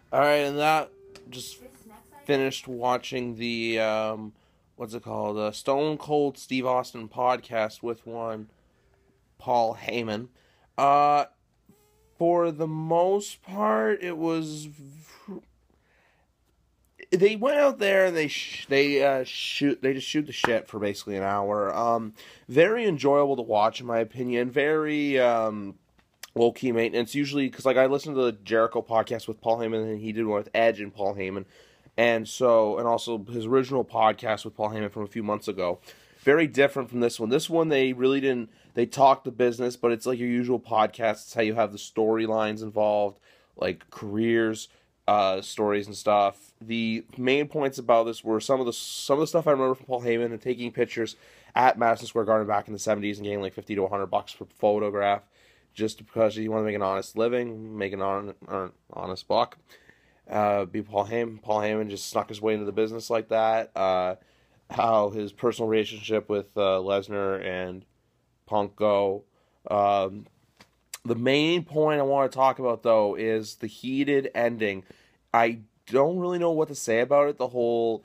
All right, and that just finished watching the what's it called? Stone Cold Steve Austin podcast with one Paul Heyman. Uh, for the most part, it was they went out there and they just shoot the shit for basically an hour. Very enjoyable to watch in my opinion. Very low key maintenance. Usually, because like I listened to the Jericho podcast with Paul Heyman, and he did one with Edge and Paul Heyman, and also his original podcast with Paul Heyman from a few months ago. Very different from this one. This one they really didn't. They talked the business, but it's like your usual podcast. It's how you have the storylines involved, like careers, stories and stuff. The main points about this were some of the stuff I remember from Paul Heyman and taking pictures at Madison Square Garden back in the '70s and getting like $50 to $100 for photograph just because you want to make an honest living, make an honest buck. Be Paul Heyman. Paul Heyman just snuck his way into the business like that. How his personal relationship with Lesnar and Punk go. The main point I want to talk about, though, is the heated ending. I don't really know what to say about it. The whole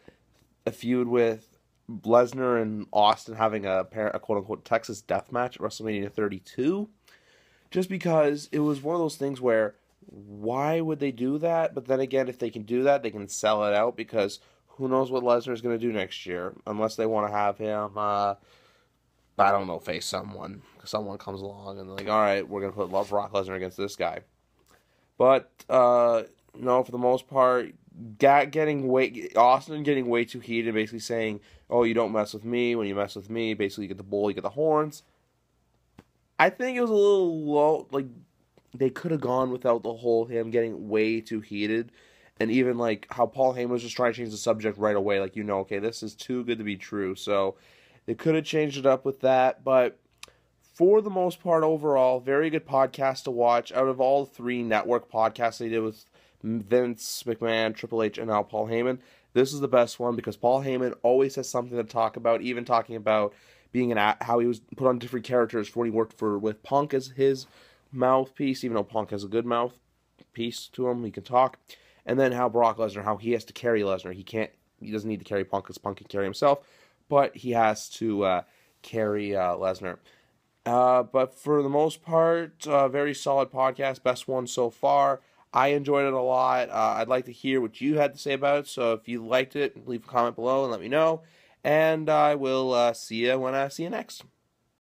feud with Lesnar and Austin having a quote-unquote Texas death match at WrestleMania 32. Just because it was one of those things where why would they do that? But then again, if they can do that, they can sell it out because who knows what Lesnar is going to do next year unless they want to have him, I don't know, face someone. Someone comes along and they're like, all right, we're going to put Brock Lesnar against this guy. But, no, for the most part, Austin getting way too heated, basically saying, oh, you don't mess with me. When you mess with me, basically you get the bull, you get the horns. I think it was a little low. Like they could have gone without the whole him getting way too heated, and even like how Paul Heyman was just trying to change the subject right away. Like okay, this is too good to be true. So they could have changed it up with that. But for the most part, overall, very good podcast to watch. Out of all three network podcasts they did with Vince McMahon, Triple H, and now Paul Heyman, this is the best one because Paul Heyman always has something to talk about. Even talking about how he was put on different characters for when he worked with Punk as his mouthpiece, even though Punk has a good mouthpiece to him, he can talk. And then how Brock Lesnar, how he has to carry Lesnar. He doesn't need to carry Punk because Punk can carry himself, but he has to carry Lesnar. But for the most part, very solid podcast, best one so far. I enjoyed it a lot. I'd like to hear what you had to say about it. So if you liked it, leave a comment below and let me know. And I will see you when I see you next.